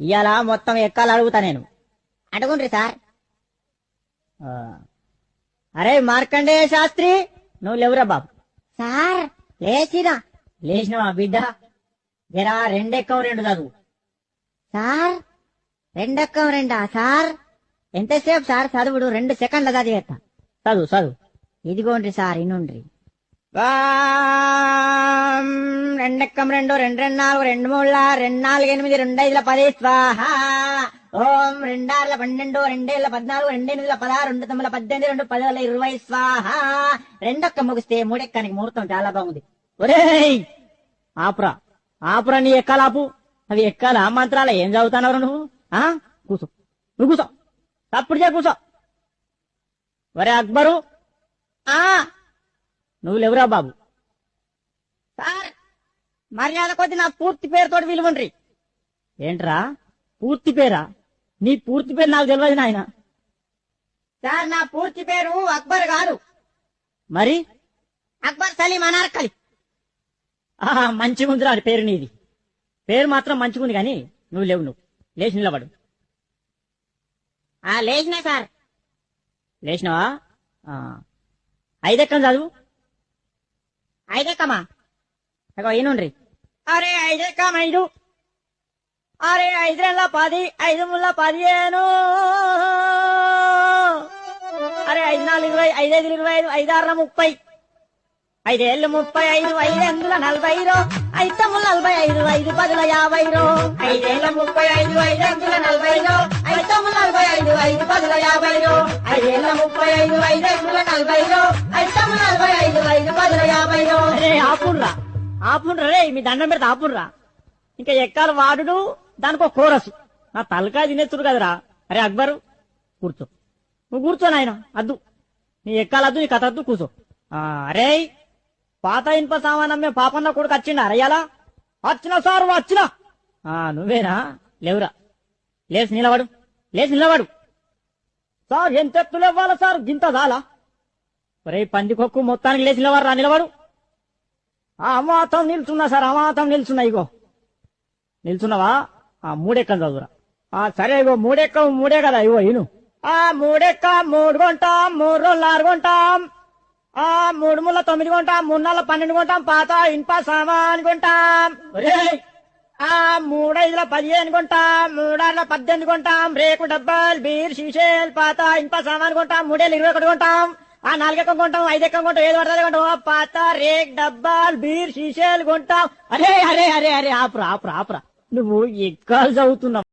ఇవాళ మొత్తం ఎక్కాలు అడుగుతా నేను. అడుగుండ్రి సార్. ఆ, అరే మార్కండేయ శాస్త్రి, నువ్వు లేవురా బాబు. సార్ లేచినా. లేచినవా బిడ్డ? జరా రెండెక్కం రెండు చదువు. సార్ రెండక్కం రెండా సార్? ఎంతసేపు సార్ చదువుడు? 2 సెకండ్ల చదివేస్తా. చదువు చదువు. ఇదిగోండ్రి సార్ ఇనుండ్రి. రెండెక్కం రెండు, రెండు రెండు నాలుగు, రెండు మూడుల, రెండు నాలుగు ఎనిమిది, రెండు ఐదుల 10 స్వాహ. ఓం రెండార్ల 12, రెండేళ్ల 14, రెండెనిమిదిల 16, రెండు 9ల 18, రెండు 10ల 20 స్వాహ. రెండొక్క ముగిస్తే మూడెక్కానికి ముహూర్తం చాలా బాగుంది. ఒరేయ్ ఆపురా ఆపురా, నీ ఎక్కాలాపు. అవి ఎక్కాలా మంత్రాల? ఏం చదువుతానవరు నువ్వు? కూసో, నువ్వు కూసో, తప్పుడు చే కూసో. ఒరే అక్బరు, నువ్వు లేవురా బాబు. సార్ మర్యాద కొద్ది నా పూర్తి పేరుతో విలువండ్రి. ఏంట్రా పూర్తి పేరా? నీ పూర్తి పేరు నాకు తెలియదు నాయన. సార్ నా పూర్తి పేరు అక్బర్ కాదు, మరి అక్బర్ సలీం అనార్కలి. మంచిగుందిరా పేరు నీది. పేరు మాత్రం మంచిగుంది కానీ నువ్వు లేవు. నువ్వు లేచి నిలబడు. లేచినా సార్. లేచినవా? 5 ఎక్కం చదువు. 5 ఎక్కమా? అగో ఈనుండ్రి. అరే 5 ఎక్కం 5. అరే 5 రెండ్ల 10, 5 మూడుల 15. అరే 5 4 20, 5 5 25, 5 6 30, 5 ఏళ్ళు 35, 5 8 40, 5 9 45, 5 10 50. 5 ఏళ్ళ 35, 5 8 40, 5 9 45, 5 10 50. 5 ఏళ్ళ 35, 5 8 40, 5 9 45, 5 10 50. అరే ఆపుండ్రా ఆపుండ్రా రే, మీ దండం పెడితే ఆపుండ్రా. ఇంకా ఎక్కాలి వాడు, దానికో కోరసు. నా తలకాయ తినేస్తుడు కదరా. అరే అక్బరు కూర్చో, నువ్వు కూర్చో నాయన. అద్దు నీ ఎక్కాలద్దు, నీ కథ అద్దు, కూర్చో. అరే పాత ఇనుప సామానమ్మే పాపన్న కొడుకు వచ్చిండా అరయ్యాలా? వచ్చిన సారు వచ్చినా. నువ్వేనా? లేవురా, లేచి నిలబడు, లేచి నిలబడు. సార్ ఎంత ఎత్తులు ఇవ్వాలా సార్? గింత చాలా. ఒరే పందికొక్కు, మొత్తానికి లేచి నిలబడరా, నిలబడు. అమాతం నిల్చున్నా సార్, అమాతం నిల్చున్నా. ఇగో నిల్చున్నావా? 3 ఎక్కలు చదువురా. సరే ఇగో 3 ఎక్కం 3 కదా. ఇగో ఇను. 3 ఎక్క 3 కొంటాం, 3 రోజులు 6 కొంటాం, 3 ముళ్ళ 9 కొంటాం, 3 నాళ్ళ 12 కొంటాం, పాత ఇనుప సామాన్ కొంటాం. 3 5ల 15 కొంటాం, 3 6ల 18 కొంటాం, రేకు డబ్బాలు, బీర్ షీషేల్, పాత ఇనుప సామాన్ కొంటాం. 3 ఏళ్ళు 21 కొంటాం, 4 ఎక్కం కొంటాం, 5 ఎక్కం కొంటాం, 7 పడతాయి కొంటాం, పాత రేక్ డబ్బాలు, బీర్ షీషేలు కొంటాం. అరే అరే అరే అరే ఆపురా ఆపురా ఆపురా, నువ్వు ఎక్కాలు చదువుతున్నావు.